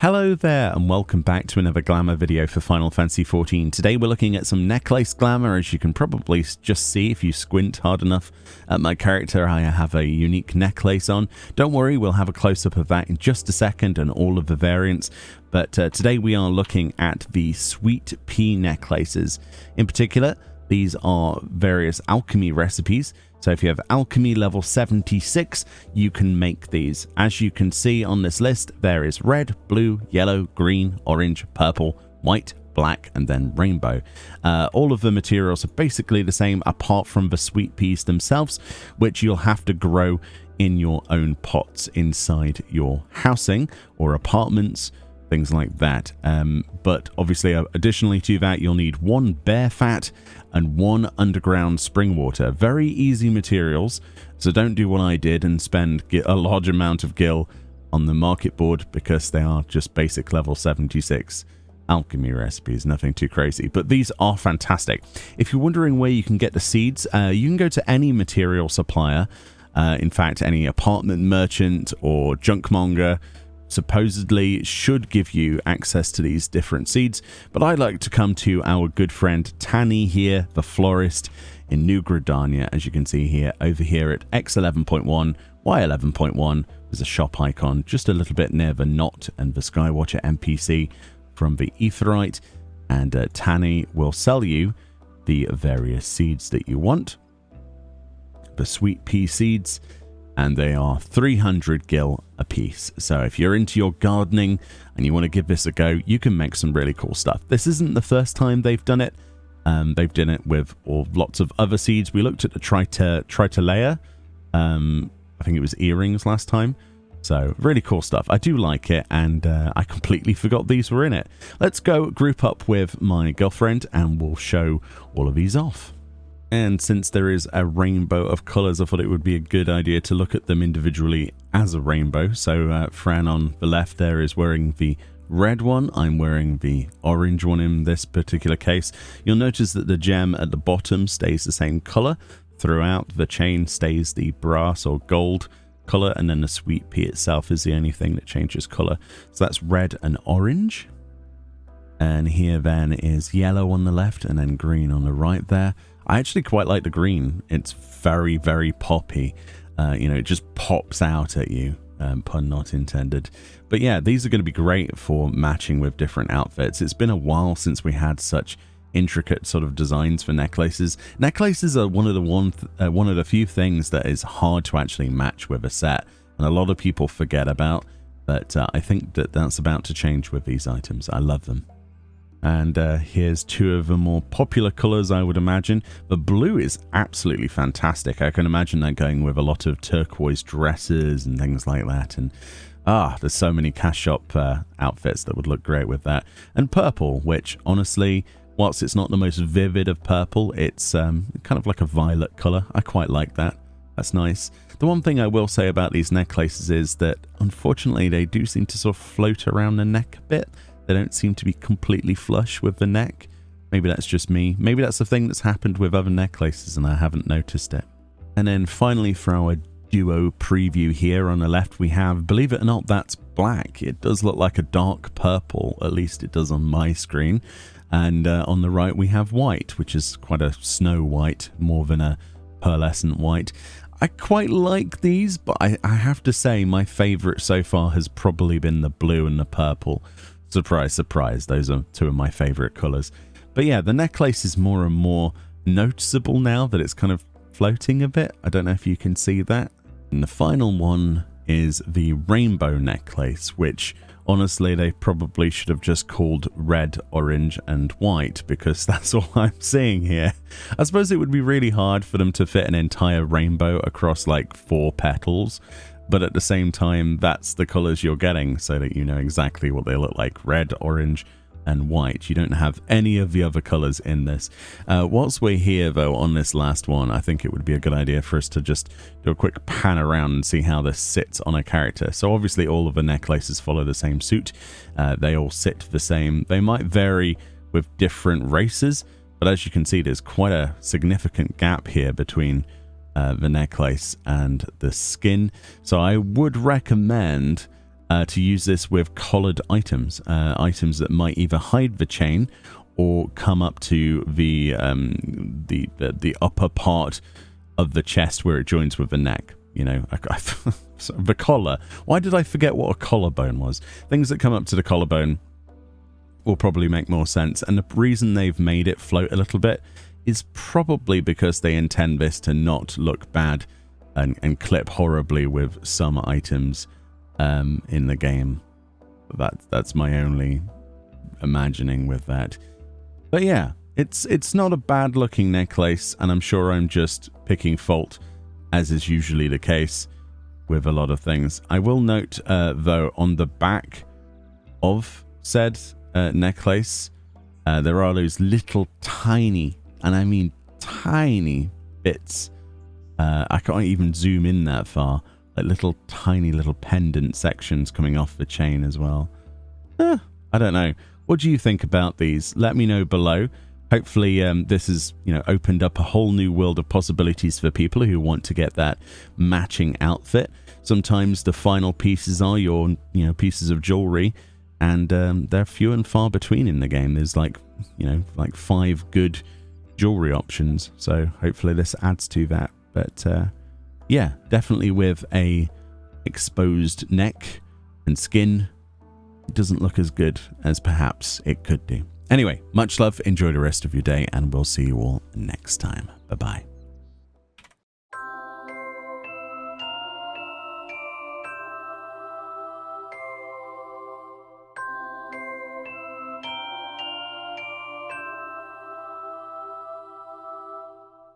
Hello there and welcome back to another Glamour video for Final Fantasy XIV. Today we're looking at some necklace glamour. As you can probably just see if you squint hard enough at my character, I have a unique necklace on. Don't worry, we'll have a close-up of that in just a second and all of the variants. But today we are looking at the Sweet Pea necklaces. In particular, these are various alchemy recipes. So if you have alchemy level 76, you can make these. As you can see on this list, there is red, blue, yellow, green, orange, purple, white, black, and then rainbow. All of the materials are basically the same apart from the sweet peas themselves, which you'll have to grow in your own pots inside your housing or apartments, things like that. But obviously, additionally to that, you'll need 1 bear fat and 1 underground spring water. Very easy materials, so don't do what I did and spend a large amount of gil on the market board, because they are just basic level 76 alchemy recipes, nothing too crazy. But these are fantastic. If you're wondering where you can get the seeds, you can go to any material supplier. In fact, any apartment merchant or junkmonger supposedly should give you access to these different seeds, but I like to come to our good friend Tani here, the florist in New Gridania, as you can see here, over here at X11.1, Y11.1. There's a shop icon just a little bit near the Knot and the Skywatcher NPC from the Aetheryte, and Tani will sell you the various seeds that you want, the sweet pea seeds, and they are 300 gil a piece. So if you're into your gardening and you want to give this a go, you can make some really cool stuff. This isn't the first time they've done it. They've done it with lots of other seeds. We looked at the Tritolea. I think it was earrings last time. So really cool stuff. I do like it, and I completely forgot these were in it. Let's go group up with my girlfriend and we'll show all of these off. And since there is a rainbow of colours, I thought it would be a good idea to look at them individually as a rainbow. So Fran on the left there is wearing the red one. I'm wearing the orange one in this particular case. You'll notice that the gem at the bottom stays the same colour throughout. The chain stays the brass or gold colour, and then the sweet pea itself is the only thing that changes colour. So that's red and orange. And here then is yellow on the left and then green on the right there. I actually quite like the green. It's very, very poppy. It just pops out at you, pun not intended. But yeah, these are going to be great for matching with different outfits. It's been a while since we had such intricate sort of designs for necklaces. Necklaces are one of the few things that is hard to actually match with a set, and a lot of people forget about. But I think that's about to change with these items. I love them. And here's 2 of the more popular colors, I would imagine. The blue is absolutely fantastic. I can imagine that going with a lot of turquoise dresses and things like that. And there's so many cash shop outfits that would look great with that. And purple, which honestly, whilst it's not the most vivid of purple, it's kind of like a violet color. I quite like that. That's nice. The one thing I will say about these necklaces is that unfortunately they do seem to sort of float around the neck a bit. They don't seem to be completely flush with the neck. Maybe that's just me. Maybe that's the thing that's happened with other necklaces and I haven't noticed it. And then finally, for our duo preview here on the left, we have, believe it or not, that's black. It does look like a dark purple, at least it does on my screen. And on the right, we have white, which is quite a snow white, more than a pearlescent white. I quite like these, but I have to say my favorite so far has probably been the blue and the purple. Surprise, surprise, those are 2 of my favorite colors. But yeah, the necklace is more and more noticeable now that it's kind of floating a bit. I don't know if you can see that. And the final one is the rainbow necklace, which honestly they probably should have just called red, orange and white, because that's all I'm seeing here. I suppose it would be really hard for them to fit an entire rainbow across like 4 petals. But at the same time, that's the colors you're getting, so that you know exactly what they look like. Red, orange, and white. You don't have any of the other colors in this. Whilst we're here, though, on this last one, I think it would be a good idea for us to just do a quick pan around and see how this sits on a character. So obviously all of the necklaces follow the same suit. They all sit the same. They might vary with different races, but as you can see, there's quite a significant gap here between the necklace and the skin. So I would recommend to use this with collared items, items that might either hide the chain or come up to the upper part of the chest where it joins with the neck. You know, the collar. Why did I forget what a collarbone was? Things that come up to the collarbone will probably make more sense. And the reason they've made it float a little bit is probably because they intend this to not look bad and clip horribly with some items in the game. That's my only imagining with that. But yeah, it's not a bad looking necklace, and I'm sure I'm just picking fault, as is usually the case with a lot of things. I will note, though, on the back of said necklace, there are those little tiny, and I mean tiny bits. I can't even zoom in that far. Like little tiny little pendant sections coming off the chain as well. I don't know. What do you think about these? Let me know below. Hopefully this has, you know, opened up a whole new world of possibilities for people who want to get that matching outfit. Sometimes the final pieces are your, you know, pieces of jewelry, and they're few and far between in the game. There's like, you know, like 5 good jewelry options. So hopefully this adds to that. But yeah, definitely with a exposed neck and skin, it doesn't look as good as perhaps it could do. Anyway, much love, enjoy the rest of your day, and we'll see you all next time. Bye-bye.